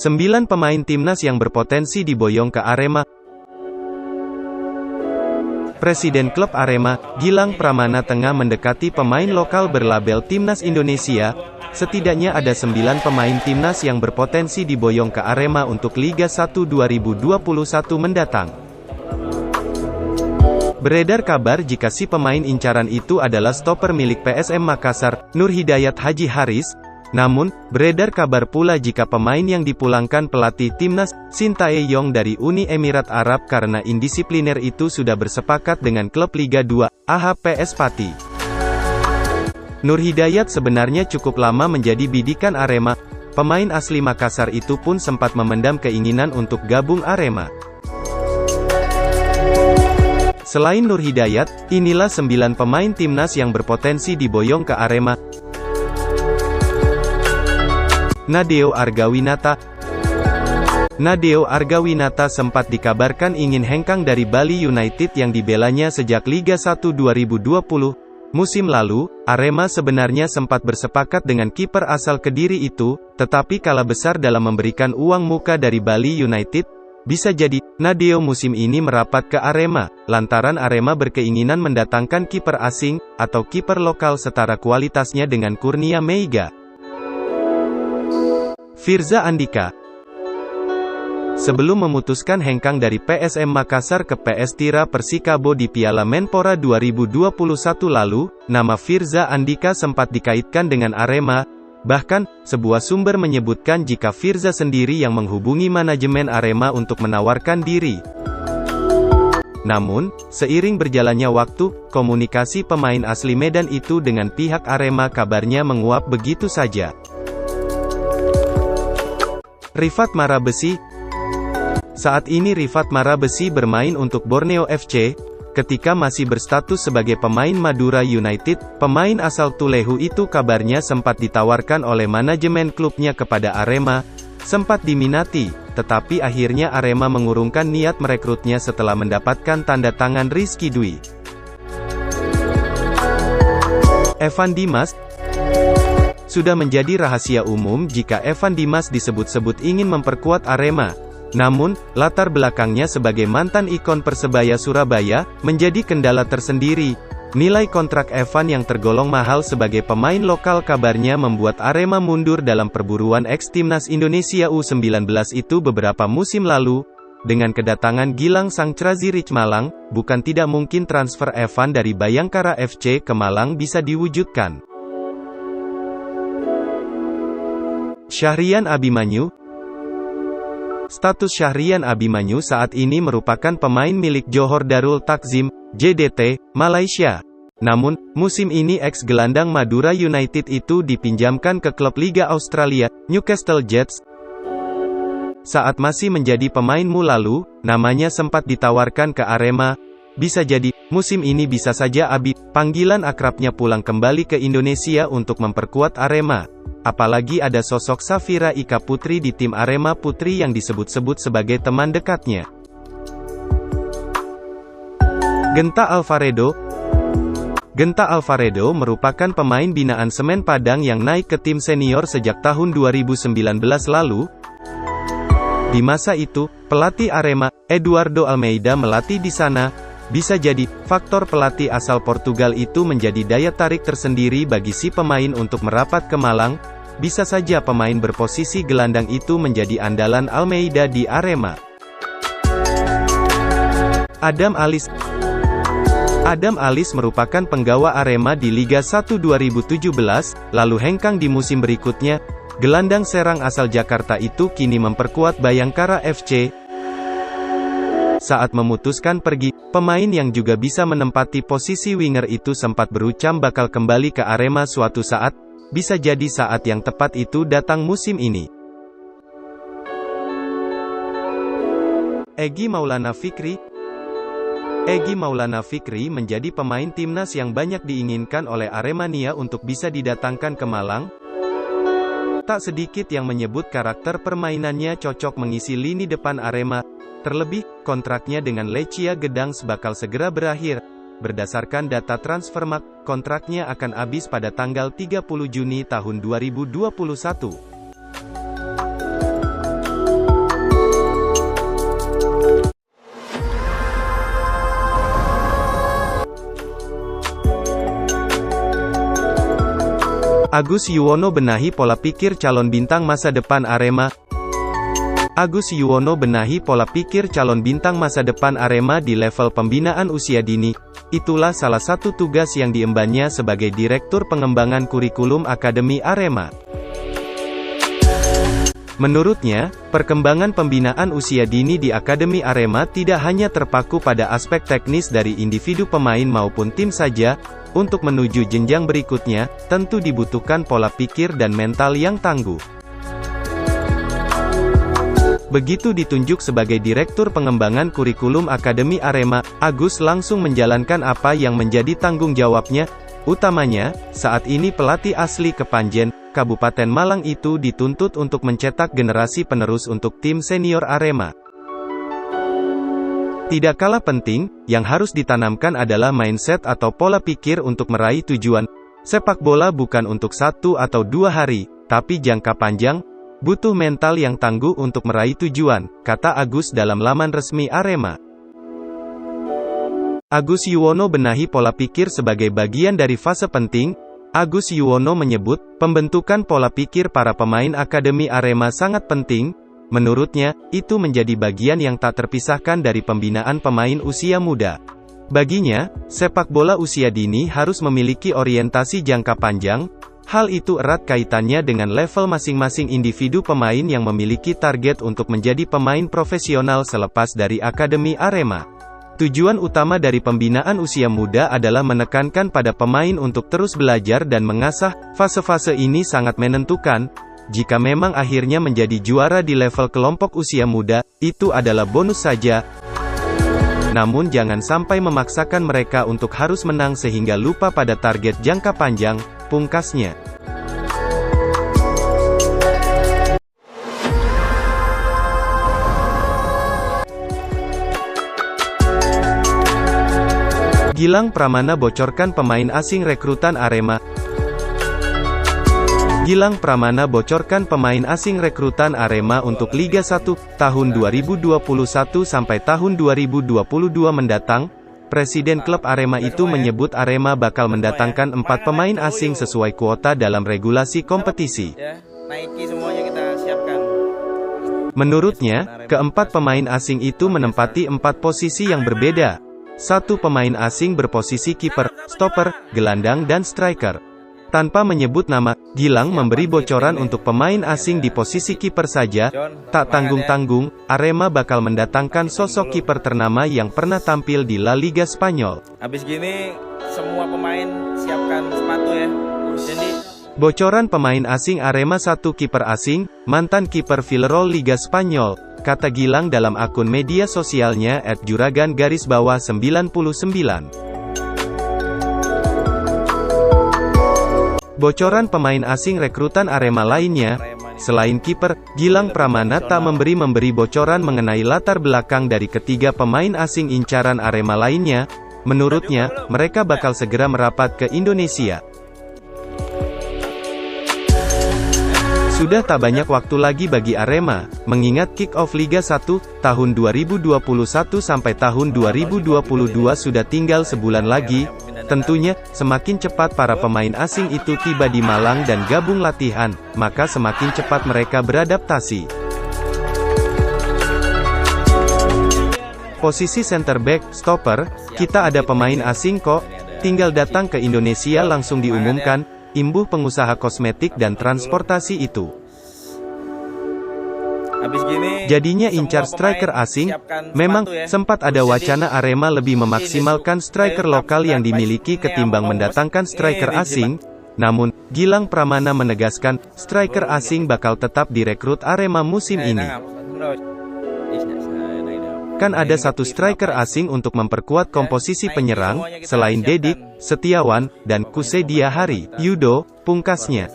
9 pemain timnas yang berpotensi diboyong ke Arema. Presiden klub Arema, Gilang Pramana tengah mendekati pemain lokal berlabel Timnas Indonesia. Setidaknya ada 9 pemain timnas yang berpotensi diboyong ke Arema untuk Liga 1 2021 mendatang. Beredar kabar jika si pemain incaran itu adalah stoper milik PSM Makassar, Nur Hidayat Haji Haris. Namun, beredar kabar pula jika pemain yang dipulangkan pelatih timnas, Shin Tae-yong dari Uni Emirat Arab karena indisipliner itu sudah bersepakat dengan klub Liga 2, AHPS Pati. Nur Hidayat sebenarnya cukup lama menjadi bidikan Arema. Pemain asli Makassar itu pun sempat memendam keinginan untuk gabung Arema. Selain Nur Hidayat, inilah 9 pemain timnas yang berpotensi diboyong ke Arema. Nadeo Argawinata. Nadeo Argawinata sempat dikabarkan ingin hengkang dari Bali United yang dibelanya sejak Liga 1 2020. Musim lalu, Arema sebenarnya sempat bersepakat dengan kiper asal Kediri itu, tetapi kalah besar dalam memberikan uang muka dari Bali United. Bisa jadi, Nadeo musim ini merapat ke Arema, lantaran Arema berkeinginan mendatangkan kiper asing, atau kiper lokal setara kualitasnya dengan Kurnia Meiga. Firza Andika. Sebelum memutuskan hengkang dari PSM Makassar ke PS Tira Persikabo di Piala Menpora 2021 lalu, nama Firza Andika sempat dikaitkan dengan Arema. Bahkan, sebuah sumber menyebutkan jika Firza sendiri yang menghubungi manajemen Arema untuk menawarkan diri. Namun, seiring berjalannya waktu, komunikasi pemain asli Medan itu dengan pihak Arema kabarnya menguap begitu saja. Rifat Marabesi. Saat ini Rifat Marabesi bermain untuk Borneo FC. Ketika masih berstatus sebagai pemain Madura United, pemain asal Tulehu itu kabarnya sempat ditawarkan oleh manajemen klubnya kepada Arema. Sempat diminati, tetapi akhirnya Arema mengurungkan niat merekrutnya setelah mendapatkan tanda tangan Rizky Dwi. Evan Dimas. Sudah menjadi rahasia umum jika Evan Dimas disebut-sebut ingin memperkuat Arema. Namun, latar belakangnya sebagai mantan ikon Persebaya Surabaya, menjadi kendala tersendiri. Nilai kontrak Evan yang tergolong mahal sebagai pemain lokal kabarnya membuat Arema mundur dalam perburuan ex-timnas Indonesia U19 itu beberapa musim lalu. Dengan kedatangan Gilang Sang Trazirich Malang, bukan tidak mungkin transfer Evan dari Bayangkara FC ke Malang bisa diwujudkan. Syahrian Abimanyu. Status Syahrian Abimanyu saat ini merupakan pemain milik Johor Darul Takzim, JDT, Malaysia. Namun, musim ini ex-gelandang Madura United itu dipinjamkan ke klub Liga Australia, Newcastle Jets. Saat masih menjadi pemainmu lalu, namanya sempat ditawarkan ke Arema. Bisa jadi, musim ini bisa saja Abi, panggilan akrabnya pulang kembali ke Indonesia untuk memperkuat Arema. Apalagi ada sosok Safira Ika Putri di tim Arema Putri yang disebut-sebut sebagai teman dekatnya. Genta Alvaredo. Genta Alvaredo merupakan pemain binaan Semen Padang yang naik ke tim senior sejak tahun 2019 lalu. Di masa itu, pelatih Arema, Eduardo Almeida melatih di sana. Bisa jadi, faktor pelatih asal Portugal itu menjadi daya tarik tersendiri bagi si pemain untuk merapat ke Malang. Bisa saja pemain berposisi gelandang itu menjadi andalan Almeida di Arema. Adam Alis. Adam Alis merupakan penggawa Arema di Liga 1 2017, lalu hengkang di musim berikutnya. Gelandang serang asal Jakarta itu kini memperkuat Bayangkara FC. Saat memutuskan pergi, pemain yang juga bisa menempati posisi winger itu sempat berucap bakal kembali ke Arema suatu saat. Bisa jadi saat yang tepat itu datang musim ini. Egy Maulana Fikri. Egy Maulana Fikri menjadi pemain timnas yang banyak diinginkan oleh Aremania untuk bisa didatangkan ke Malang. Tak sedikit yang menyebut karakter permainannya cocok mengisi lini depan Arema. Terlebih, kontraknya dengan Lechia Gdansk bakal segera berakhir. Berdasarkan data Transfermarkt, kontraknya akan habis pada tanggal 30 Juni tahun 2021. Agus Yuwono benahi pola pikir calon bintang masa depan Arema. Agus Yuwono benahi pola pikir calon bintang masa depan Arema di level pembinaan usia dini. Itulah salah satu tugas yang diembannya sebagai Direktur Pengembangan Kurikulum Akademi Arema. Menurutnya, perkembangan pembinaan usia dini di Akademi Arema tidak hanya terpaku pada aspek teknis dari individu pemain maupun tim saja. Untuk menuju jenjang berikutnya, tentu dibutuhkan pola pikir dan mental yang tangguh. Begitu ditunjuk sebagai Direktur Pengembangan Kurikulum Akademi Arema, Agus langsung menjalankan apa yang menjadi tanggung jawabnya. Utamanya, saat ini pelatih asli Kepanjen, Kabupaten Malang itu dituntut untuk mencetak generasi penerus untuk tim senior Arema. Tidak kalah penting, yang harus ditanamkan adalah mindset atau pola pikir untuk meraih tujuan. Sepak bola bukan untuk 1 atau 2 hari, tapi jangka panjang, butuh mental yang tangguh untuk meraih tujuan, kata Agus dalam laman resmi Arema. Agus Yuwono benahi pola pikir sebagai bagian dari fase penting. Agus Yuwono menyebut, pembentukan pola pikir para pemain Akademi Arema sangat penting. Menurutnya, itu menjadi bagian yang tak terpisahkan dari pembinaan pemain usia muda. Baginya, sepak bola usia dini harus memiliki orientasi jangka panjang. Hal itu erat kaitannya dengan level masing-masing individu pemain yang memiliki target untuk menjadi pemain profesional selepas dari Akademi Arema. Tujuan utama dari pembinaan usia muda adalah menekankan pada pemain untuk terus belajar dan mengasah. Fase-fase ini sangat menentukan. Jika memang akhirnya menjadi juara di level kelompok usia muda, itu adalah bonus saja. Namun jangan sampai memaksakan mereka untuk harus menang sehingga lupa pada target jangka panjang, pungkasnya. Gilang Pramana bocorkan pemain asing rekrutan Arema. Gilang Pramana bocorkan pemain asing rekrutan Arema untuk Liga 1, tahun 2021 sampai tahun 2022 mendatang. Presiden klub Arema itu menyebut Arema bakal mendatangkan 4 pemain asing sesuai kuota dalam regulasi kompetisi. Menurutnya, keempat pemain asing itu menempati 4 posisi yang berbeda. 1 pemain asing berposisi kiper, stopper, gelandang dan striker. Tanpa menyebut nama, Gilang memberi bocoran untuk pemain asing di posisi kiper saja. Tak tanggung-tanggung, Arema bakal mendatangkan sosok kiper ternama yang pernah tampil di La Liga Spanyol. Habis gini, semua pemain siapkan sepatu ya. Jadi, bocoran pemain asing Arema 1 kiper asing, mantan kiper Villarreal Liga Spanyol, kata Gilang dalam akun media sosialnya @juragan_99. Bocoran pemain asing rekrutan Arema lainnya, selain kiper, Gilang Pramana tak memberi bocoran mengenai latar belakang dari ketiga pemain asing incaran Arema lainnya. Menurutnya, mereka bakal segera merapat ke Indonesia. Sudah tak banyak waktu lagi bagi Arema, mengingat kick-off Liga 1, tahun 2021 sampai tahun 2022 sudah tinggal sebulan lagi. Tentunya, semakin cepat para pemain asing itu tiba di Malang dan gabung latihan, maka semakin cepat mereka beradaptasi. Posisi center back, stopper, kita ada pemain asing kok, tinggal datang ke Indonesia langsung diumumkan, imbuh pengusaha kosmetik dan transportasi itu. Jadinya incar striker asing. Memang, sempat ada wacana Arema lebih memaksimalkan striker lokal yang dimiliki ketimbang mendatangkan striker asing. Namun, Gilang Pramana menegaskan, striker asing bakal tetap direkrut Arema musim ini. Kan ada 1 striker asing untuk memperkuat komposisi penyerang, selain Dedik, Setiawan, dan Kusedia Hari, Yudo, pungkasnya.